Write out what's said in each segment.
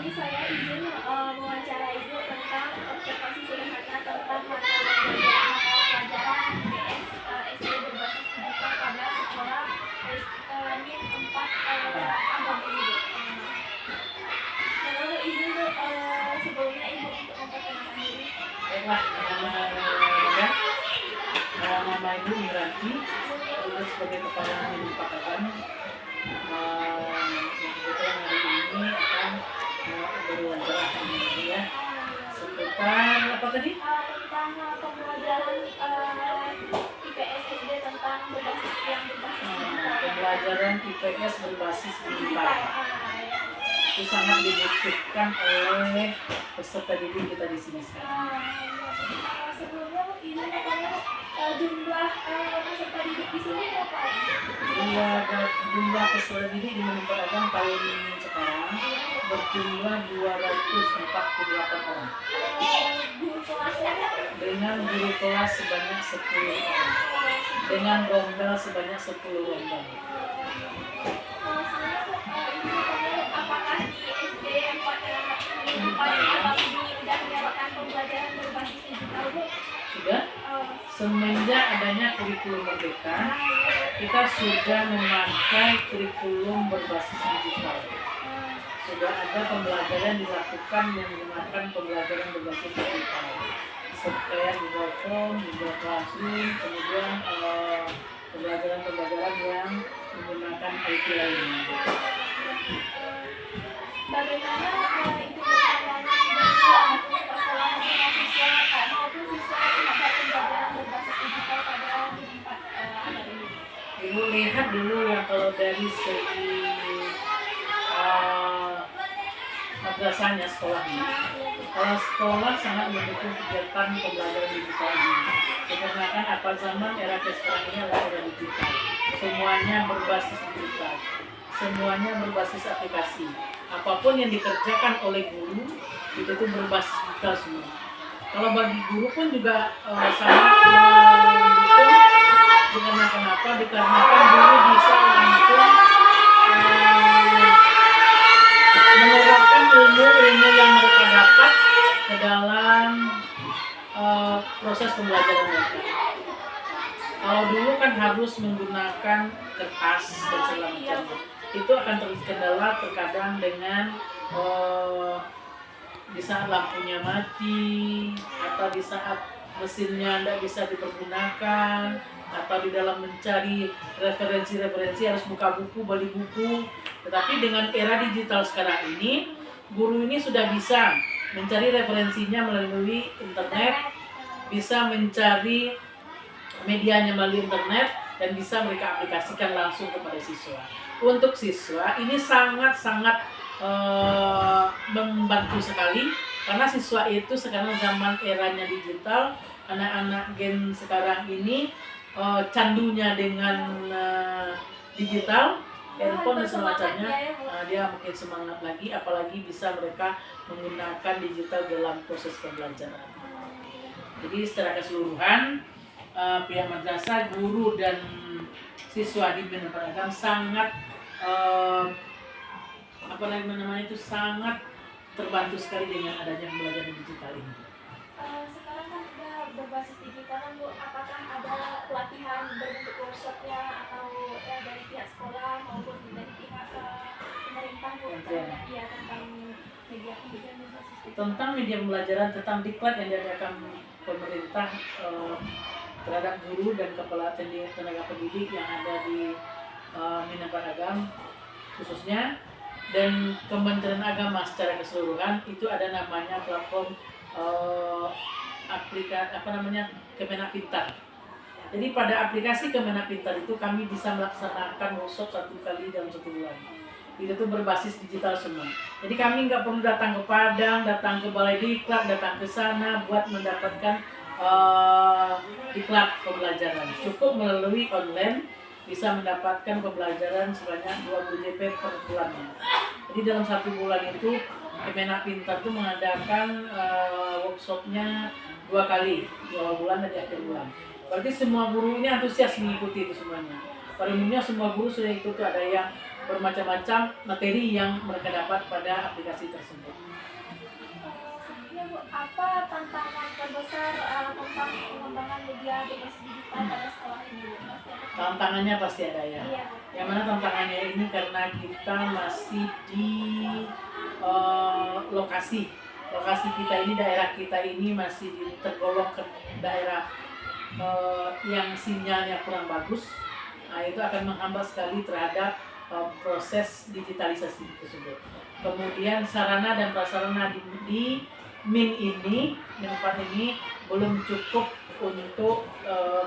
Ini saya izin mewawancara Ibu tentang observasi sederhana tentang mata pelajaran IPS SD berbasis digital pada sekolah NIM 4 Agam ini, Bu. Lalu Ibu sebelumnya Ibu untuk memperkenalkan diri. Baiklah, nama Ibu Miranti, sebagai kepala NIM 4 Agam. Yang kebetulan hari ini akan berwawancara ya seputar apa tadi? Tentang pembelajaran IPS SD tentang berbasis digital. Pembelajaran IPS berbasis digital. Itu sangat dibutuhkan oleh peserta didik kita di sini sekarang. Sebelumnya ini jumlah peserta didik di sini berapa? Jumlah peserta didik di NIM 4 Agam tahun ini sekarang berjumlah 248 orang. Guru kelasnya Dengan guru kelas sebanyak 10 orang. Dengan rombel sebanyak 10 rombel. apakah di SD 4 Agam ini sudah menyediakan pembelajaran berbasis digital, Bu? Sudah? Semenjak adanya kurikulum Merdeka, kita sudah memakai kurikulum berbasis digital. Sudah ada pembelajaran dilakukan menggunakan pembelajaran berbasis digital, seperti Google Form, Google Classroom, kemudian pembelajaran yang menggunakan IT lainnya. Bagaimana Ibu berpengalaman sekolah mahasiswa maupun siswa terhadap pembelajaran berbasis digital pada NIM 4 Agam ini? Ibu lihat dulu yang kalau dari segi madrasahnya, sekolahnya. Kalau sekolah sangat mendukung kegiatan pembelajaran digital ini. Dikarenakan apa zaman era sekarang ini adalah era digital. Semuanya berbasis digital. Semuanya berbasis aplikasi. Apapun yang dikerjakan oleh guru itu tuh berbasis digital semua. Kalau bagi guru pun juga sangat mendukung. Kenapa? Dikarenakan guru bisa langsung menerapkan ilmu yang mereka dapat ke dalam proses pembelajaran mereka. Kalau dulu kan harus menggunakan kertas dan segala macam, itu akan terkendala terkadang dengan di saat lampunya mati atau di saat mesinnya tidak bisa dipergunakan, atau di dalam mencari referensi harus buka buku, beli buku. Tetapi dengan era digital sekarang ini, guru ini sudah bisa mencari referensinya melalui internet, bisa mencari medianya melalui internet, dan bisa mereka aplikasikan langsung kepada siswa. Untuk siswa ini sangat-sangat membantu sekali, karena siswa itu sekarang zaman eranya digital, anak-anak gen sekarang ini candunya dengan digital, handphone dan semacamnya, dia makin semangat lagi, apalagi bisa mereka menggunakan digital dalam proses pembelajaran. Jadi secara keseluruhan pihak madrasah, guru dan siswa di NIM 4 Agam sangat sangat terbantu sekali dengan adanya pembelajaran digital ini. Sekarang kan sudah berbasis digital, Bu. Apakah ada pelatihan berbentuk workshopnya atau dari pihak sekolah maupun dari pihak pemerintah, Bu? Ya, tentang media pembelajaran berbasis digital. Tentang media pembelajaran, tentang diklat yang diadakan pemerintah terhadap guru dan kepala tenaga pendidik yang ada di NIM 4 Agam khususnya, dan Kementerian Agama secara keseluruhan, itu ada namanya platform Kemenak Pintar. Jadi pada aplikasi Kemenak Pintar itu kami bisa melaksanakan workshop 1 kali dalam 1 bulan. Itu tuh berbasis digital semua. Jadi kami nggak perlu datang ke Padang, datang ke Balai Diklat, datang ke sana buat mendapatkan diklat pembelajaran. Cukup melalui online bisa mendapatkan pembelajaran sebanyak 20 JP per bulannya. Jadi dalam 1 bulan itu Kemenak Pintar itu mengadakan workshopnya 2 kali, 2 bulan dan di akhir bulan. Berarti semua guru ini antusias mengikuti itu semuanya. Pada umumnya semua guru sudah ikut, ada yang bermacam-macam materi yang mereka dapat pada aplikasi tersebut. Sebenarnya Bu, apa tantangan terbesar tentang pengembangan media berbasis digital pada sekolah ini Bu? Pasti ada. Tantangannya pasti ada ya. Iya Bu. Yang mana tantangannya ini karena kita masih di lokasi kita ini, daerah kita ini masih tergolong ke daerah yang sinyalnya kurang bagus. Nah, itu akan menghambat sekali terhadap proses digitalisasi tersebut. Kemudian sarana dan prasarana di MIN 4 ini belum cukup untuk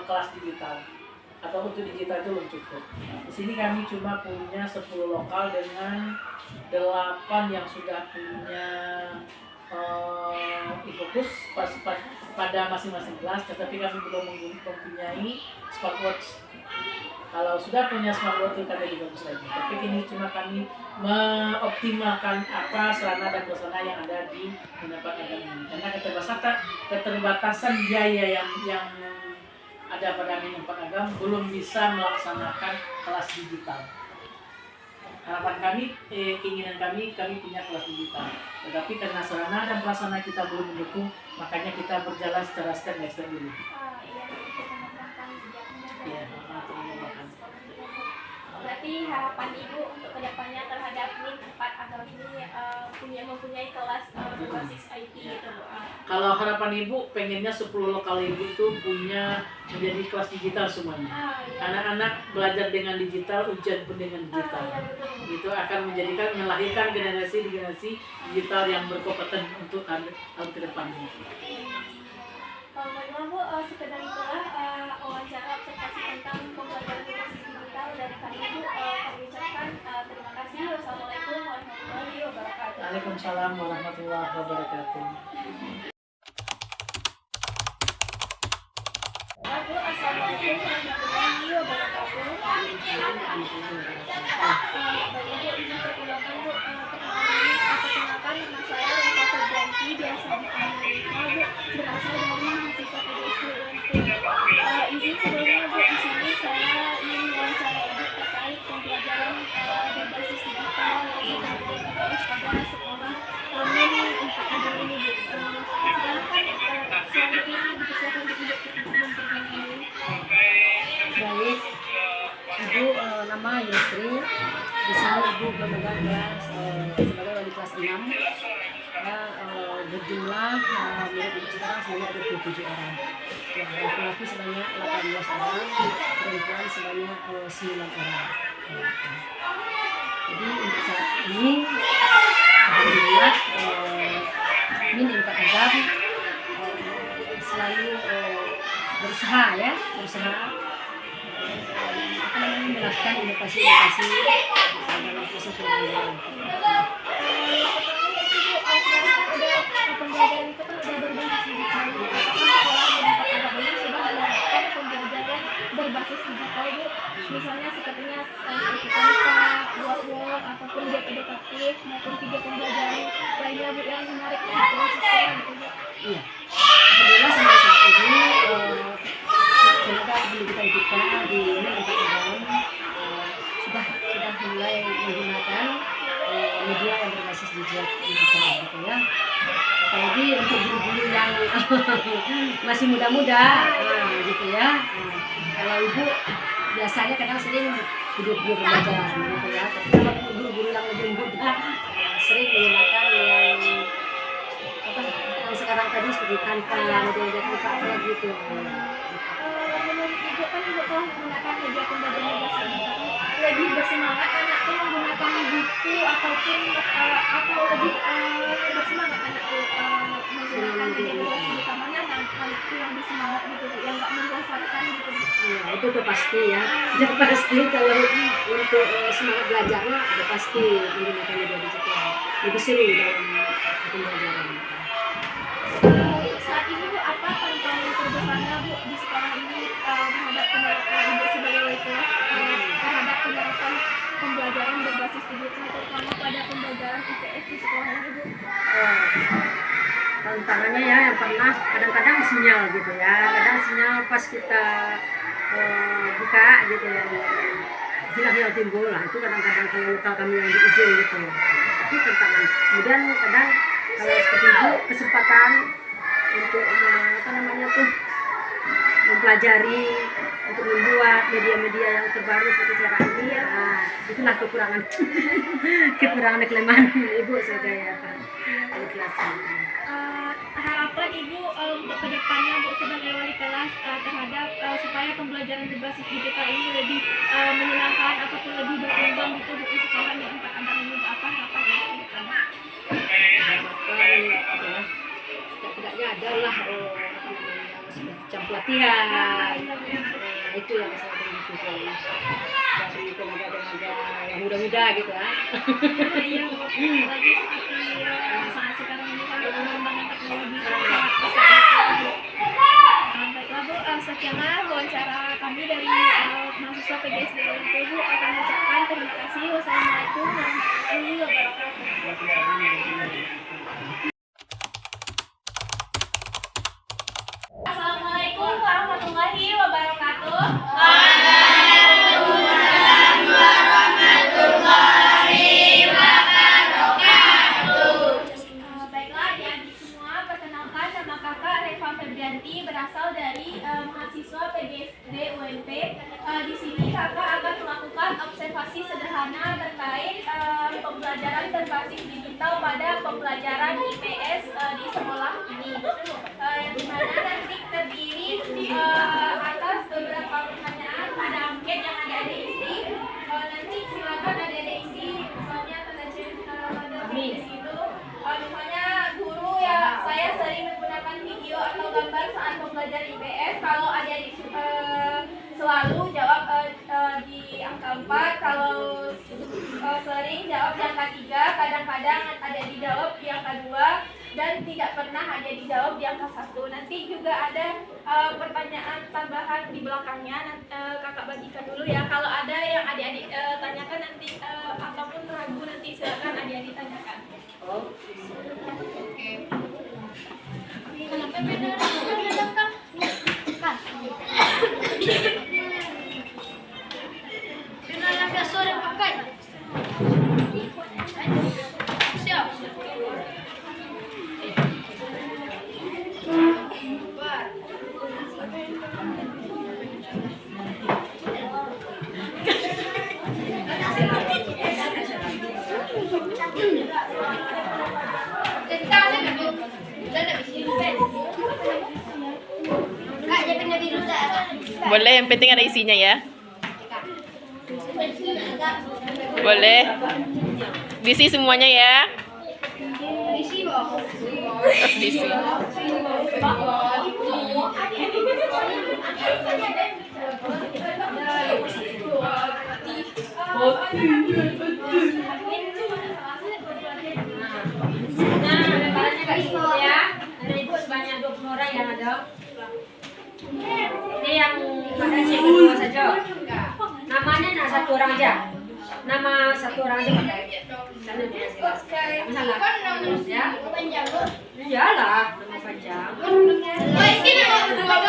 kelas digital, atau untuk digital itu belum cukup. Di sini kami cuma punya 10 lokal dengan 8 yang sudah punya e-fokus pada masing-masing kelas, tetapi kami belum mempunyai smartwatch. Kalau sudah punya smartwatch itu kan lebih bagus lagi. Tapi ini cuma kami mengoptimalkan apa sarana dan prasarana yang ada di Minapag Agam ini. Karena keterbatasan biaya yang ada pada Minapag Agam belum bisa melaksanakan kelas digital. Harapan kami, keinginan kami punya kelas digital. Tetapi karena sarana dan prasarana kita belum mendukung, makanya kita berjalan secara step by step dulu. Iya, berarti harapan Ibu untuk kedepannya terhadap MIN 4 Agam ini mempunyai kelas berbasis IT gitu Bu? Kalau harapan Ibu pengennya 10 lokal Ibu itu punya menjadi kelas digital semuanya. Iya. Anak-anak belajar dengan digital, ujian pun dengan digital. Iya, betul. Itu akan melahirkan generasi digital yang berkompeten untuk tahun ke depannya. Baiklah Bu, sekedar itulah wawancara observasi tentang pembelajaran berbasis digital dari kami Bu. Kami ucapkan terima kasih. Wassalamualaikum warahmatullahi wabarakatuh. Waalaikumsalam warahmatullahi wabarakatuh. Bu, assalamualaikum warahmatullahi wabarakatuh. Baiklah Bu, izin perkenalkan Bu. Perkenalkan nama saya Rika Febrianti, biasa dipanggil Rika Bu. Berasal dari mahasiswa PDSD UNT. Izin sebelumnya Bu, di sini saya ingin mewawancara Ibu terkait pembelajaran berbasis digital yang IPS pada sekolah MIN 4 Agam ini Bu. Silahkan selanjutnya dipersilakan untuk Ibu memperkenalkan diri. Baik, Ibu nama Yusri. Di sini Ibu pemegang kelas sebagai wali kelas 6. Ya, berjumlah murid Ibu sekarang sebanyak 27 orang. Ya, laki-laki sebanyak 18 orang, perempuan sebanyak 9 orang. Jadi untuk saat ini, alhamdulillah, MIN 4 Agam selalu berusaha melakukan inovasi-inovasi dalam proses pembelajaran. Pembelajaran itu kan udah berbasis digital. Sekolah di Minapag Agam ini sudah melakukan pembelajaran berbasis digital Bu. Misalnya sepertinya Canva, Word, ataupun detektif maupun video pembelajaran lainnya Bu yang menarik untuk sekolah gitu Bu. Iya. Alhamdulillah sampai saat ini tenaga pendidikan kita di MIN 4 Agam sudah mulai menggunakan media yang berbasis digital gitu ya. Apalagi untuk guru-guru yang masih muda-muda gitu ya. Kalau Ibu biasanya kadang sering video belajar gitu ya. Tapi kalau guru-guru yang lebih muda sering menggunakan yang sekarang tadi seperti Canva, model-model Canva gitu. Menurut Ibu kan Ibu telah menggunakan media pembelajaran berbasis digital, lebih bersemangat anak tuh menggunakan buku ataupun atau lebih bersemangat anak tuh menggunakan media berbasis digital, mana anak tuh yang bersemangat gitu yang nggak membosankan gitu. Ya, itu udah pasti ya. Udah pasti kalau untuk semangat belajarnya udah pasti menggunakan media digital. Lebih seru dalam pembelajaran. Saat ini Bu, apa tantangan terbesarnya Bu di sekolah ini terhadap penerapan Ibu sebagai wali kelas terhadap penerapan pembelajaran berbasis digital terutama pada pembelajaran IPS di sekolah ini Bu? Tantangannya ya yang pernah kadang-kadang sinyal gitu ya, kadang sinyal pas kita buka gitu ya, hilang-hilang timbul lah. Itu kadang-kadang kalau luka kami yang di ujung gitu, itu tantangan. Kemudian kadang kalau seperti itu kesempatan untuk apa namanya tuh mempelajari, untuk membuat media-media yang terbaru seperti sekarang ini, itulah kekurangan kekurangan dan kelemahan ibu sebagai kelas. Harapan ibu untuk kedepannya bu sebagai wali kelas terhadap supaya pembelajaran berbasis digital ini lebih menyenangkan ataupun lebih berkembang gitu bu sekolah yang untuk anak ini apa harapan ibu kedepannya? Setidaknya adalah jam pelatihan, itu yang saya butuhkan dari tenaga-tenaga yang muda-muda gitu Iya bu, lagi seperti saat sekarang ini kan pengembangan teknologi sangat pesat bu. Baiklah bu, sekianlah wawancara kami dari mahasiswa PGSD UNP bu. Akan mengucapkan terima kasih. Wassalamualaikum warahmatullahi wabarakatuh. Assalamualaikum warahmatullahi wabarakatuh. Baiklah adik-adik semua, perkenalkan nama kakak Reva Febrianti, berasal dari mahasiswa PGSD UNP. Di sini kakak akan melakukan observasi sederhana terkait pembelajaran berbasis digital pada pembelajaran IPS di sekolah ini. Yang dimana nanti terdiri atas beberapa pertanyaan, ada angket yang adik-adik isi. Nanti silakan adik-adik isi, misalnya tanda isi itu. Misalnya guru ya, saya sering menggunakan video atau gambar saat pembelajaran IPS. Kalau adik-adik selalu jawab di angka 4, kalau sering jawab di angka 3, kadang-kadang ada dijawab di angka 2, dan tidak pernah ada dijawab di angka 1. Nanti juga ada pertanyaan tambahan di belakangnya, kakak bagikan dulu ya. Kalau ada yang adik-adik tanyakan nanti ataupun ragu, nanti silakan adik-adik tanyakan. Kenapa beda? Siap. Boleh, yang penting ada isinya ya. Boleh. Diisi semuanya ya. Terus diisi. Ada ibu sebanyak 20 orang yang ada. Ini yang pada cek kedua saja. Namanya satu orang aja. Nama satu orang aja. Sana dia jelaskan. Masalah. Terus ya. Iyalah, nama panjang. Ini nama kedua.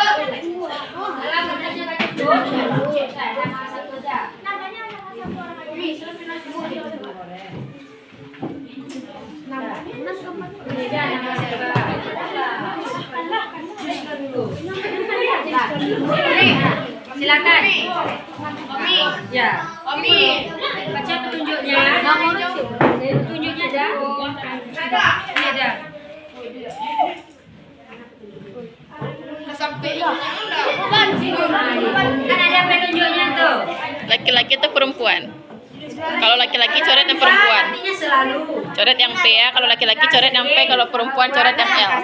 Dalam namanya banyak tuh. Nama satu aja. Namanya satu orang aja. Beda nama siapa? Silakan. Omi. Ya. Omi. Baca petunjuknya. Petunjuknya ada. Ini ada. Kan ada petunjuknya tuh. Laki-laki atau perempuan? Kalau laki-laki coret yang perempuan. Artinya selalu. Coret yang P ya. Kalau laki-laki coret yang P, kalau perempuan coret yang L.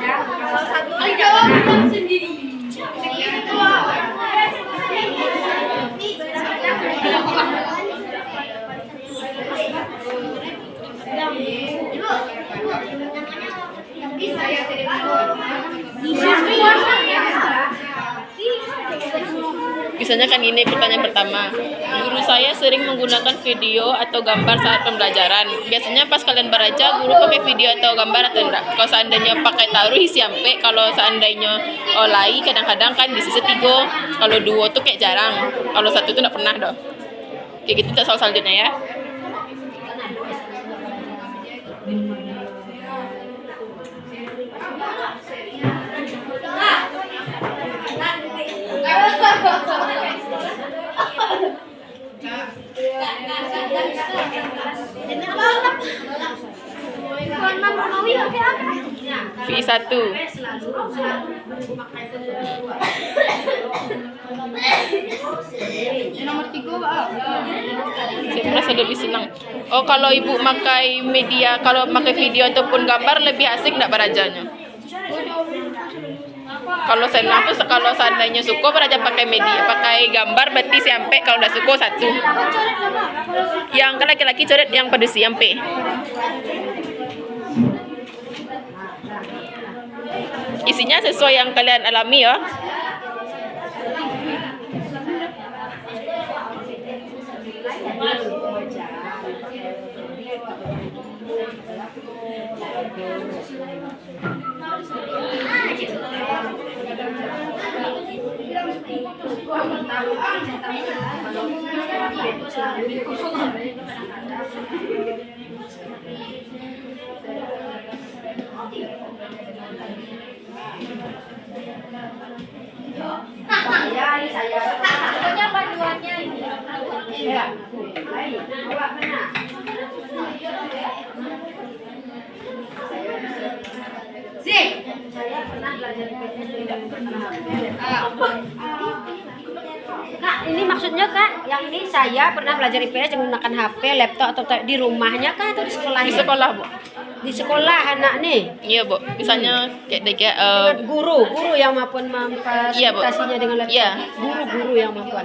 Biasanya kan ini pertanyaan pertama. Guru saya sering menggunakan video atau gambar saat pembelajaran. Biasanya pas kalian belajar, guru pakai video atau gambar atau enggak? Kalau seandainya pakai taruh isi sampai, kalau seandainya olai kadang-kadang kan di sisi 3. Kalau 2 tuh kayak jarang. Kalau 1 tuh enggak pernah dong. Kayak gitu untuk soal selanjutnya ya. V1. Saya merasa lebih senang. Oh, kalau ibu pakai media, kalau pakai video ataupun gambar lebih asik enggak barajanya? Kalau saya tuh kalau seandainya suka beraja pakai media, pakai gambar berarti sampai, kalau enggak suka satu. Yang kan laki-laki coret yang pada sampai. Isinya sesuai yang kalian alami ya. Pokoknya panduannya ini. Ya. Awak mana? Sih. Saya pernah belajar IPS tidak pernah. Kak, ini maksudnya Kak, yang ini saya pernah belajar IPS menggunakan HP, laptop atau di rumahnya Kak atau di sekolahnya? Di sekolah, Bu. Di sekolah anak nih. Iya, Bu. Misalnya kayak Dengan guru yang maupun Iya, Bu. memfasilitasinya dengan laptop. Iya. Guru yang maupun.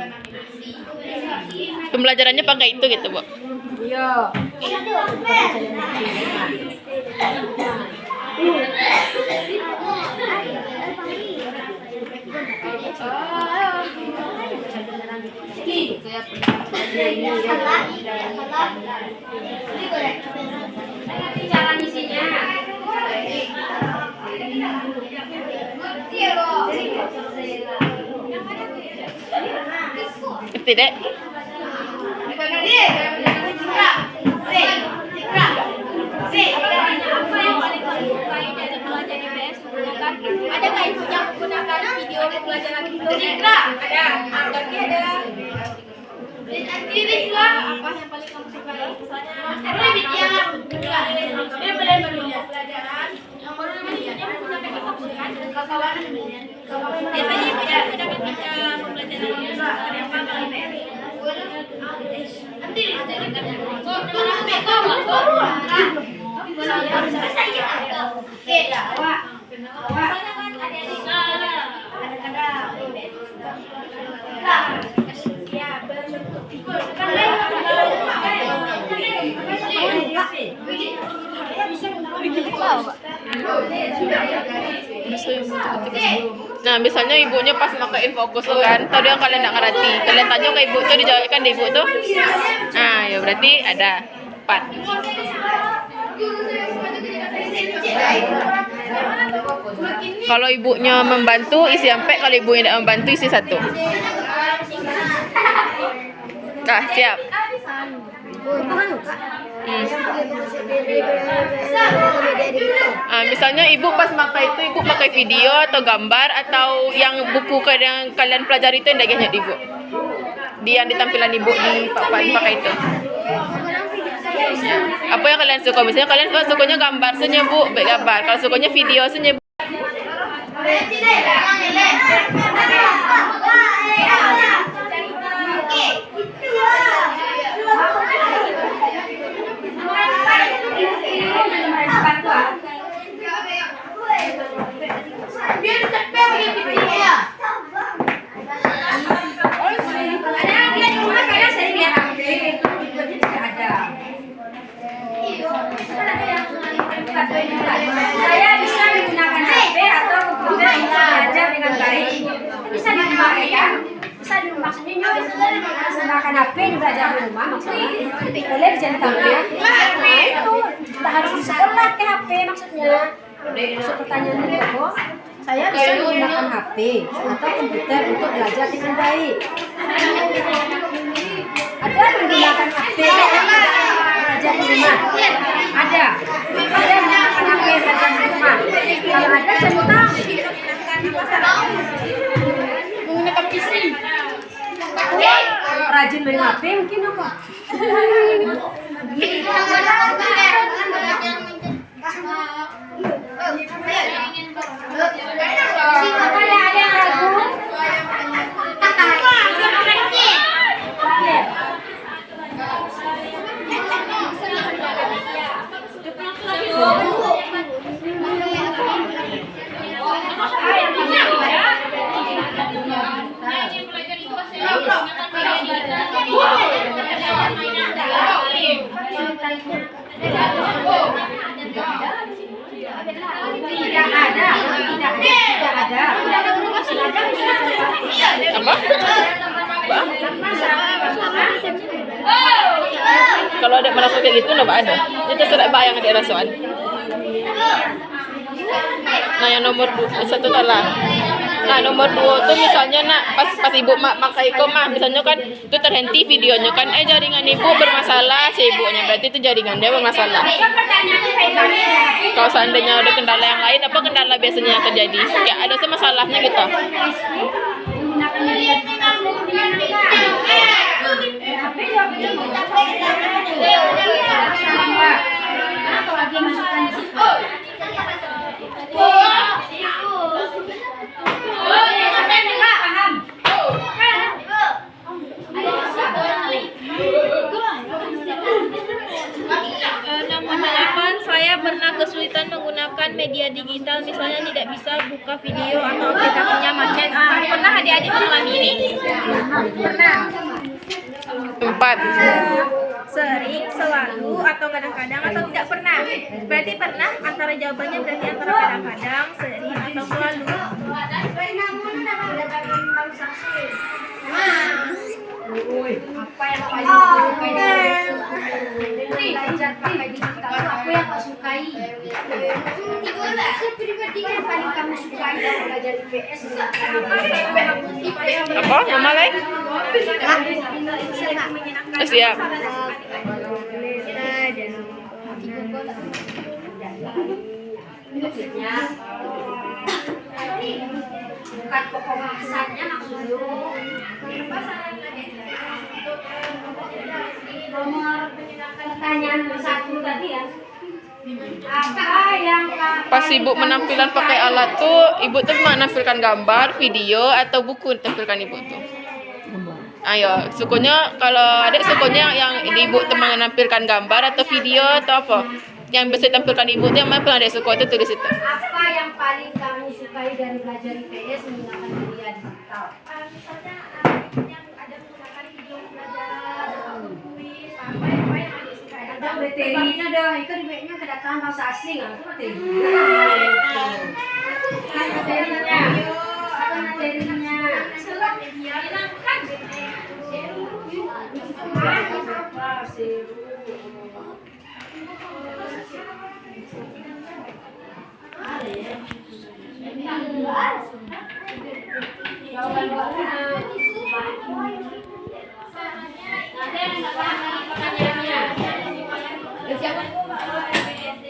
Pembelajarannya pakai itu gitu, Bu. Iya. Cara ngisinya. Ngerti, Dek? Ada nggak ibu yang menggunakan video pelajaran itu? Ada. Berarti ada. Apa yang paling kamu sukai? Misalnya pelajaran yang baru yang menggunakan e-book kan? Biasanya ibu ya ketika pembelajaran yang apa kali nanti Nah, misalnya ibunya pas makain fokus tuh kan, tadi yang kalian nggak ngerti, kalian tanya ke ibu tuh, dijawabkan di ibu tuh. Nah, ya berarti ada 4. Kalau ibunya membantu isi sampai, kalau ibunya tidak membantu isi 1. Nah, siap. Misalnya ibu pas pakai itu, ibu pakai video atau gambar atau yang buku yang kalian pelajari itu yang dagingnya ibu, yang ditampilan ibu di pakai itu. Apa yang kalian suka? Misalnya kalian sukanya gambar senya bu, baik gambar. Kalau sukanya video senya bu. Saya bisa menggunakan HP atau komputer untuk belajar dengan baik. Bisa dipakai kan? Bisa maksudnya menggunakan HP belajar di rumah maksudnya. Boleh bisa ditampil. Itu kita harus di sekolah ke HP maksudnya. Maksud pertanyaannya itu, saya bisa menggunakan HP atau komputer untuk belajar dengan baik. Ada menggunakan HP belajar di rumah. Ada menggunakan HP belajar di rumah. Kalau ada cerita Menggunakan PC. rajin main HP mungkin apa? Tidak ada. Apa? Kalau ada merasa kayak gitu nggak ada. Itu terserah Mbak yang ada rasuan. Nah yang nomor satu lah. Nah nomor 2 tuh misalnya nak pas ibu pakai koma misalnya kan itu terhenti videonya kan jaringan ibu bermasalah si ibunya berarti itu jaringan dia bermasalah. Kalau seandainya ada kendala yang lain apa kendala biasanya yang terjadi? Ya ada masalahnya gitu. Nomor 8, saya pernah kesulitan menggunakan media digital, misalnya tidak bisa buka video atau aplikasinya macet. Pernah adik-adik mengalami ini? Pernah. 4. Sering, selalu, atau kadang-kadang, atau tidak pernah? Berarti pernah, antara jawabannya berarti antara kadang-kadang, sering, atau selalu. Apa yang paling belajar pakai digital itu apa yang kau sukai? Pribadi yang paling kamu sukai dalam belajar IPS? Apa? Mama lain? Siap. Bukan pokok bahasannya maksudnya. Nomor pertanyaan nomor 1 tadi ya. Apa yang Pas ibu menampilan pakai alat tuh, ibu tuh menampilkan gambar, video, atau buku tampilkan ibu tuh? Ayo, sukunya kalau adik sukunya yang ibu tuh menampilkan gambar atau video atau apa? Yang bisa tampilkan ibu tuh yang mana pernah adik suku itu tulis itu. apa yang paling kamu sukai dari belajar IPS menggunakan media digital? Misalnya yang ada menggunakan video pembelajaran atau kuis apa yang adik suka Ada materinya dah, itu dibaiknya kedatangan bahasa asing itu materi. Materinya. Apa materinya?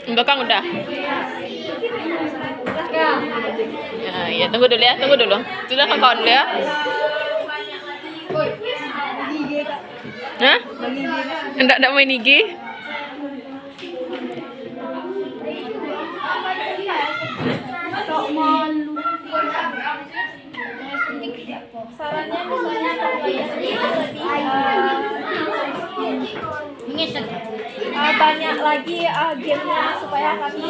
Belakang udah. Ya, tunggu dulu ya, tunggu dulu. Sudah kawan dulu ya. Hah? Enggak main IG? Sarannya misalnya banyak lagi gamenya supaya kami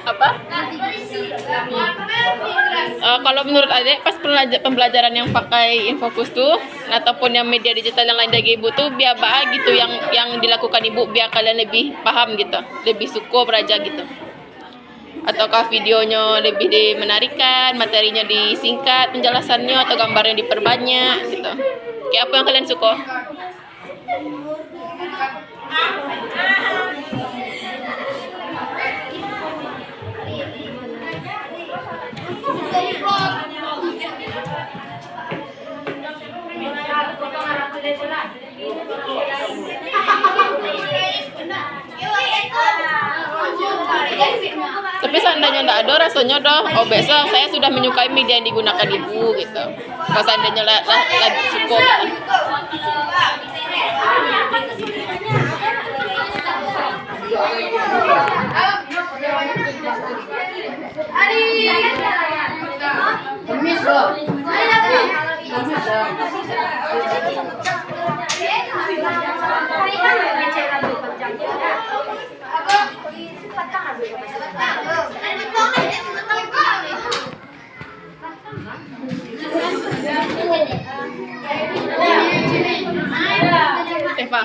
Apa? Kalau menurut adek pas pembelajaran yang pakai Infocus tuh ataupun yang media digital yang lain dari ibu tuh biar gitu yang dilakukan ibu biar kalian lebih paham gitu, lebih suko belajar gitu. Ataukah videonya lebih menarikan, materinya disingkat penjelasannya atau gambarnya diperbanyak gitu. Kayak apa yang kalian suka? Tapi seandainya enggak ada rasanya oh besok saya sudah menyukai media yang digunakan ibu gitu. Kalau seandainya lagi suka Eva.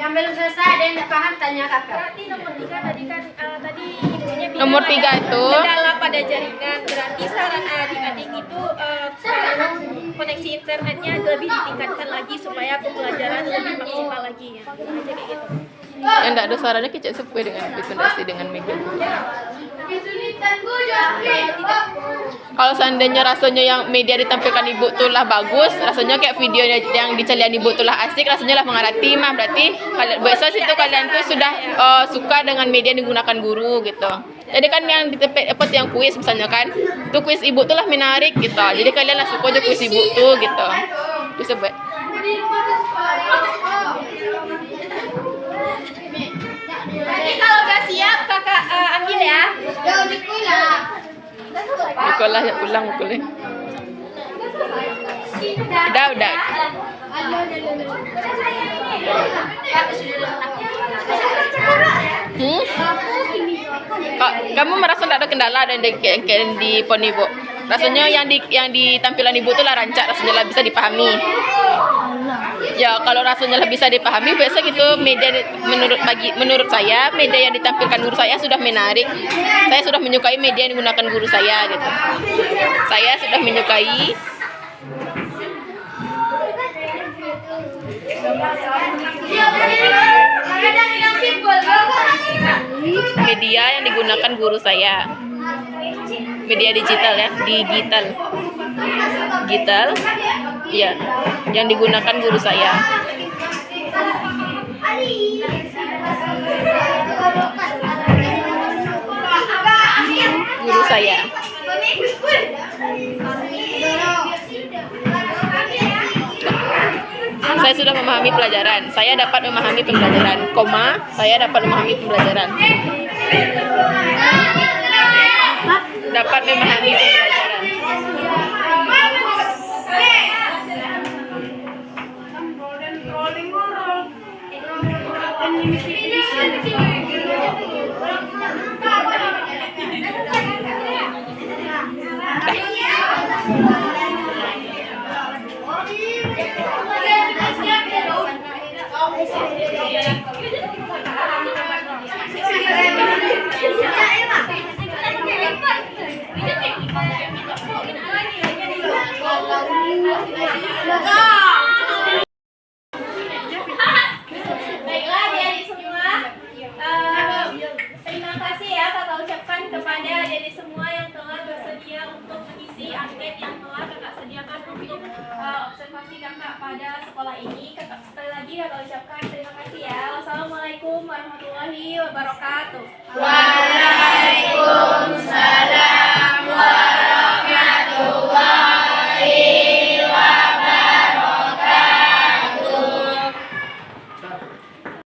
Yang belum selesai ada yang tidak paham tanya kakak. Berarti nomor 3 tadi kan tadi ibunya bilang Nomor 3 itu kendala pada jaringan. Berarti saran adik-adik itu koneksi internetnya lebih ditingkatkan lagi supaya pembelajaran lebih maksimal lagi ya. Aja kayak gitu. yang tidak ada sarannya kecek sesuai dengan rekomendasi dengan media. Kalau seandainya rasanya yang media ditampilkan ibu tuh lah bagus, rasanya kayak videonya yang dicelian ibu tuh lah asik, rasanya lah mengerti mah berarti kalian biasa situ kalian tuh sudah suka dengan media yang digunakan guru gitu. Jadi kan yang ditempel apa yang kuis misalnya kan, tuh kuis ibu tuh lah menarik gitu. Jadi kalian lah suka aja kuis ibu tuh gitu. Itu sebab. Jadi kalau nggak siap kakak ambil ya. Sekolah ya pulang mukulnya. Udah. Kamu merasa tidak ada kendala di pon ibu? Rasanya yang di tampilan ibu tuh lah rancak, rasanya lah bisa dipahami. Ya kalau rasanya lah bisa dipahami, biasa gitu media menurut saya media yang ditampilkan guru saya sudah menarik. Saya sudah menyukai media yang digunakan guru saya gitu. Saya sudah menyukai media yang digunakan guru saya. Media digital ya, digital, ya, yang digunakan guru saya. Guru saya. Saya sudah memahami pelajaran. Saya dapat memahami pembelajaran. Koma, saya dapat memahami pembelajaran. Dapat memahami pembelajaran. Dah. kasih kakak pada sekolah ini. Sekali lagi kakak ucapkan terima kasih ya. Wassalamualaikum warahmatullahi wabarakatuh. Waalaikumsalam.